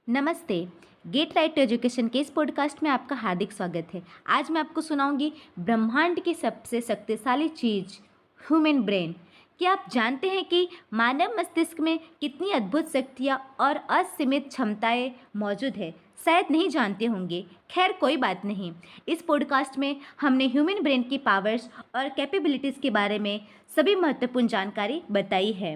नमस्ते। Get right to education के इस पॉडकास्ट में आपका हार्दिक स्वागत है। आज मैं आपको सुनाऊंगी ब्रह्मांड की सबसे शक्तिशाली चीज ह्यूमन ब्रेन। क्या आप जानते हैं कि मानव मस्तिष्क में कितनी अद्भुत शक्तियाँ और असीमित क्षमताएं मौजूद है? शायद नहीं जानते होंगे। खैर कोई बात नहीं। इस पॉडकास्ट में हमने ह्यूमन ब्रेन की पावर्स और कैपेबिलिटीज़ के बारे में सभी महत्वपूर्ण जानकारी बताई है।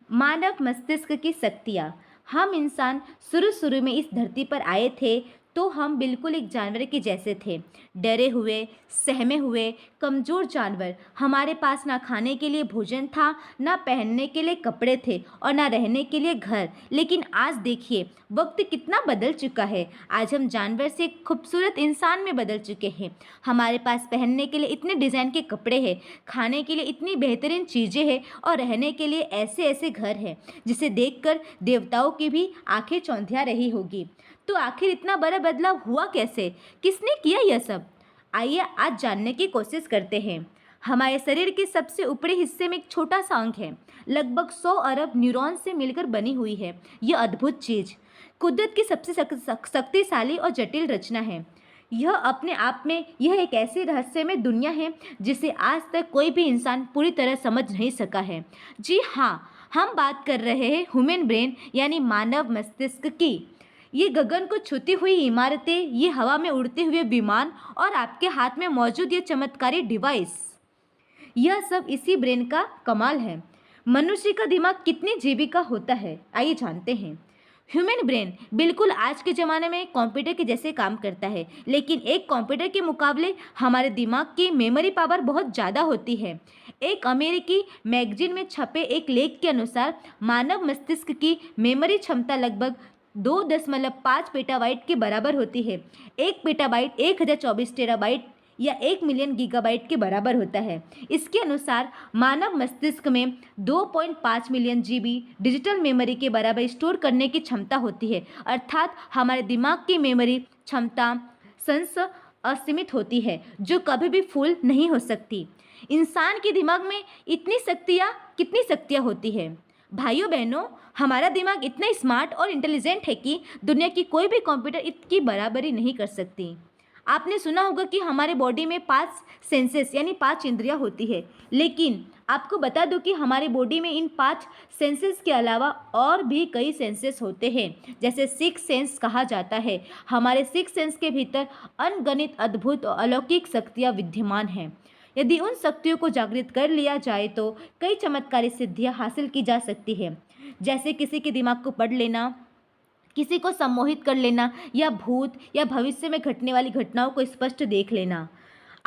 मानव मस्तिष्क की शक्तियाँ। हम इंसान शुरू शुरू में इस धरती पर आए थे तो हम बिल्कुल एक जानवर के जैसे थे, डरे हुए, सहमे हुए, कमज़ोर जानवर। हमारे पास ना खाने के लिए भोजन था, ना पहनने के लिए कपड़े थे और ना रहने के लिए घर। लेकिन आज देखिए वक्त कितना बदल चुका है। आज हम जानवर से खूबसूरत इंसान में बदल चुके हैं। हमारे पास पहनने के लिए इतने डिज़ाइन के कपड़े हैं, खाने के लिए इतनी बेहतरीन चीज़ें हैं और रहने के लिए ऐसे ऐसे घर हैं जिसे देखकर देवताओं की भी आंखें चौंधिया रही होगी। तो आखिर इतना बड़ा बदलाव हुआ कैसे? किसने किया यह सब? आइए आज जानने की कोशिश करते हैं। हमारे शरीर के सबसे ऊपरी हिस्से में एक छोटा सा अंग है, लगभग 100 अरब न्यूरॉन से मिलकर बनी हुई है। यह अद्भुत चीज कुदरत की सबसे शक्तिशाली और जटिल रचना है। यह एक ऐसी रहस्यमय दुनिया है जिसे आज तक कोई भी इंसान पूरी तरह समझ नहीं सका है। जी हाँ, हम बात कर रहे हैं ह्यूमन ब्रेन यानी मानव मस्तिष्क की। ये गगन को छूती हुई इमारतें, ये हवा में उड़ते हुए विमान और आपके हाथ में मौजूद ये चमत्कारी डिवाइस, यह सब इसी ब्रेन का कमाल है। मनुष्य का दिमाग कितनी जीबी का होता है, आइए जानते हैं। ह्यूमन ब्रेन बिल्कुल आज के ज़माने में कंप्यूटर के जैसे काम करता है, लेकिन एक कंप्यूटर के मुकाबले हमारे दिमाग की मेमोरी पावर बहुत ज़्यादा होती है। एक अमेरिकी मैगजीन में छपे एक लेख के अनुसार मानव मस्तिष्क की मेमोरी क्षमता लगभग 2.5 पेटाबाइट के बराबर होती है। एक पेटाबाइट 1024 टेराबाइट या 1 मिलियन गीगाबाइट के बराबर होता है। इसके अनुसार मानव मस्तिष्क में 2.5 मिलियन जीबी डिजिटल मेमोरी के बराबर स्टोर करने की क्षमता होती है, अर्थात हमारे दिमाग की मेमोरी क्षमता संस असीमित होती है, जो कभी भी फुल नहीं हो सकती। इंसान के दिमाग में कितनी शक्तियाँ होती है? भाइयों बहनों, हमारा दिमाग इतना स्मार्ट और इंटेलिजेंट है कि दुनिया की कोई भी कंप्यूटर इसकी बराबरी नहीं कर सकती। आपने सुना होगा कि हमारे बॉडी में 5 सेंसेस यानी 5 इंद्रियां होती है, लेकिन आपको बता दूं कि हमारे बॉडी में इन 5 सेंसेस के अलावा और भी कई सेंसेस होते हैं, जैसे 6 सेंस कहा जाता है। हमारे 6 सेंस के भीतर अनगणित अद्भुत और अलौकिक शक्तियाँ विद्यमान हैं। यदि उन शक्तियों को जागृत कर लिया जाए तो कई चमत्कारी सिद्धियां हासिल की जा सकती है, जैसे किसी के दिमाग को पढ़ लेना, किसी को सम्मोहित कर लेना या भूत या भविष्य में घटने वाली घटनाओं को स्पष्ट देख लेना।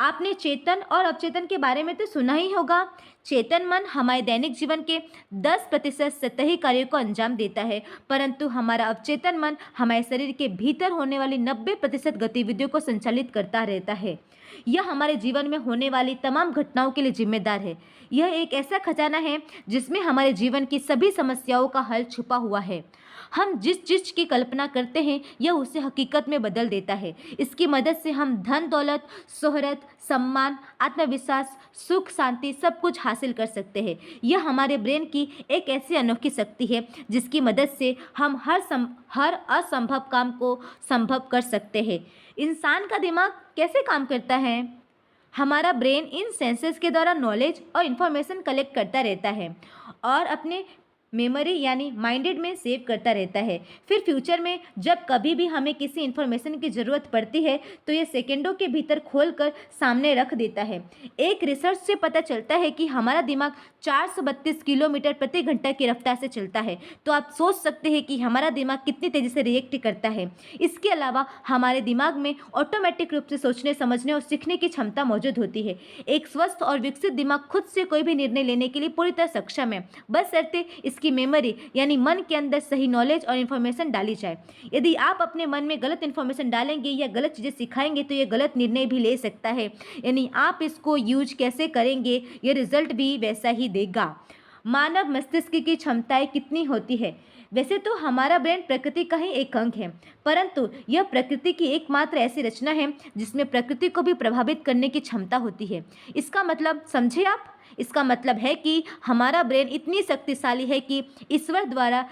आपने चेतन और अवचेतन के बारे में तो सुना ही होगा। चेतन मन हमारे दैनिक जीवन के 10% सतही कार्यों को अंजाम देता है, परंतु हमारा अवचेतन मन हमारे शरीर के भीतर होने वाली 90% गतिविधियों को संचालित करता रहता है। यह हमारे जीवन में होने वाली तमाम घटनाओं के लिए जिम्मेदार है। यह एक ऐसा खजाना है जिसमें हमारे जीवन की सभी समस्याओं का हल छुपा हुआ है। हम जिस चीज़ की कल्पना करते हैं यह उसे हकीकत में बदल देता है। इसकी मदद से हम धन दौलत, शोहरत, सम्मान, आत्मविश्वास, सुख, शांति सब कुछ हासिल कर सकते हैं। यह हमारे ब्रेन की एक ऐसी अनोखी शक्ति है जिसकी मदद से हम हर असंभव काम को संभव कर सकते हैं। इंसान का दिमाग कैसे काम करता है? हमारा ब्रेन इन सेंसेस के द्वारा नॉलेज और इन्फॉर्मेशन कलेक्ट करता रहता है और अपने मेमोरी यानी माइंडेड में सेव करता रहता है। फिर फ्यूचर में जब कभी भी हमें किसी इन्फॉर्मेशन की ज़रूरत पड़ती है तो ये सेकेंडों के भीतर खोलकर सामने रख देता है। एक रिसर्च से पता चलता है कि हमारा दिमाग 432 किलोमीटर प्रति घंटा की रफ्तार से चलता है। तो आप सोच सकते हैं कि हमारा दिमाग कितनी तेज़ी से रिएक्ट करता है। इसके अलावा हमारे दिमाग में ऑटोमेटिक रूप से सोचने, समझने और सीखने की क्षमता मौजूद होती है। एक स्वस्थ और विकसित दिमाग खुद से कोई भी निर्णय लेने के लिए पूरी तरह सक्षम है, बशर्ते इसकी मेमोरी यानी मन के अंदर सही नॉलेज और इन्फॉर्मेशन डाली जाए। यदि आप अपने मन में गलत इन्फॉर्मेशन डालेंगे या गलत चीज़ें सिखाएंगे तो ये गलत निर्णय भी ले सकता है, यानी आप इसको यूज कैसे करेंगे ये रिजल्ट भी वैसा ही देगा। मानव मस्तिष्क की क्षमताएं कितनी होती है? वैसे तो हमारा ब्रेन प्रकृति का ही एक अंग है, परंतु यह प्रकृति की एकमात्र ऐसी रचना है जिसमें प्रकृति को भी प्रभावित करने की क्षमता होती है। इसका मतलब समझे आप? इसका मतलब है कि हमारा ब्रेन इतनी शक्तिशाली है कि ईश्वर द्वारा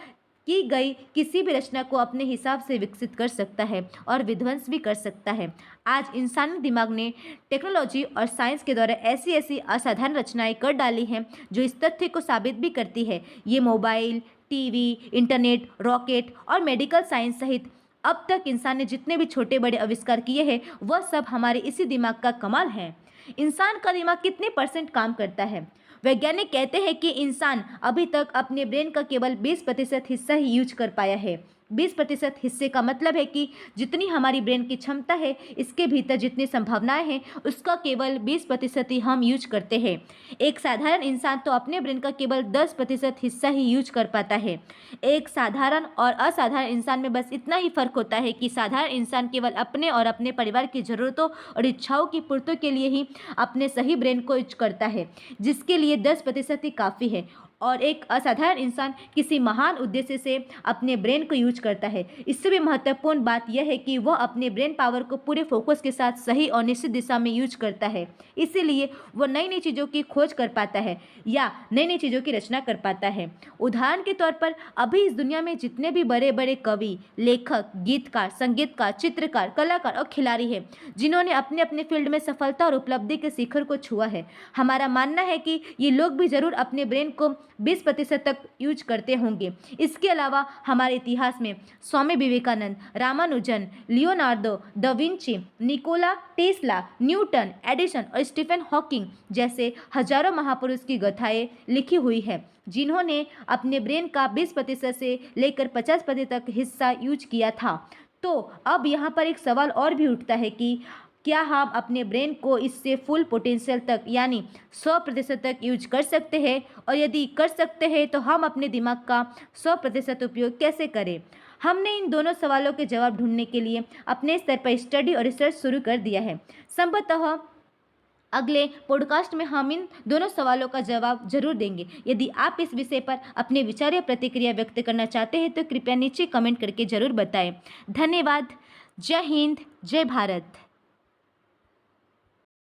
की गई किसी भी रचना को अपने हिसाब से विकसित कर सकता है और विध्वंस भी कर सकता है। आज इंसानी दिमाग ने टेक्नोलॉजी और साइंस के द्वारा ऐसी ऐसी असाधारण रचनाएं कर डाली हैं जो इस तथ्य को साबित भी करती है। ये मोबाइल, टीवी, इंटरनेट, रॉकेट और मेडिकल साइंस सहित अब तक इंसान ने जितने भी छोटे बड़े आविष्कार किए हैं वह सब हमारे इसी दिमाग का कमाल है। इंसान का दिमाग कितने परसेंट काम करता है? वैज्ञानिक कहते हैं कि इंसान अभी तक अपने ब्रेन का केवल 20% हिस्सा ही यूज कर पाया है। 20% हिस्से का मतलब है कि जितनी हमारी ब्रेन की क्षमता है, इसके भीतर जितनी संभावनाएं हैं, उसका केवल 20% ही हम यूज करते हैं। एक साधारण इंसान तो अपने ब्रेन का केवल 10% हिस्सा ही यूज कर पाता है। एक साधारण और असाधारण इंसान में बस इतना ही फर्क होता है कि साधारण इंसान केवल अपने और अपने परिवार की ज़रूरतों और इच्छाओं की पूर्ति के लिए ही अपने सही ब्रेन को यूज करता है, जिसके लिए 10% ही काफ़ी है। और एक असाधारण इंसान किसी महान उद्देश्य से अपने ब्रेन को यूज करता है। इससे भी महत्वपूर्ण बात यह है कि वह अपने ब्रेन पावर को पूरे फोकस के साथ सही और निश्चित दिशा में यूज करता है। इसीलिए वह नई नई चीज़ों की खोज कर पाता है या नई नई चीज़ों की रचना कर पाता है। उदाहरण के तौर पर अभी इस दुनिया में जितने भी बड़े बड़े कवि, लेखक, गीतकार, संगीतकार, चित्रकार, कलाकार और खिलाड़ी हैं, जिन्होंने अपने अपने फील्ड में सफलता और उपलब्धि के शिखर को छुआ है, हमारा मानना है कि ये लोग भी जरूर अपने ब्रेन को 20% तक यूज करते होंगे। इसके अलावा हमारे इतिहास में Swami Vivekananda, Ramanujan, Leonardo da Vinci, Nikola Tesla, Newton, Edison और स्टीफन हॉकिंग जैसे हजारों महापुरुष की गाथाएं लिखी हुई है, जिन्होंने अपने ब्रेन का 20% से लेकर 50% तक हिस्सा यूज किया था। तो अब यहाँ पर एक सवाल और भी उठता है कि क्या हम अपने ब्रेन को इससे फुल पोटेंशियल तक यानी 100% तक यूज कर सकते हैं, और यदि कर सकते हैं तो हम अपने दिमाग का 100% उपयोग कैसे करें? हमने इन दोनों सवालों के जवाब ढूंढने के लिए अपने स्तर पर स्टडी और रिसर्च शुरू कर दिया है। संभवतः अगले पॉडकास्ट में हम इन दोनों सवालों का जवाब जरूर देंगे। यदि आप इस विषय पर अपने विचार या प्रतिक्रिया व्यक्त करना चाहते हैं तो कृपया नीचे कमेंट करके जरूर बताएं। धन्यवाद। जय हिंद, जय भारत।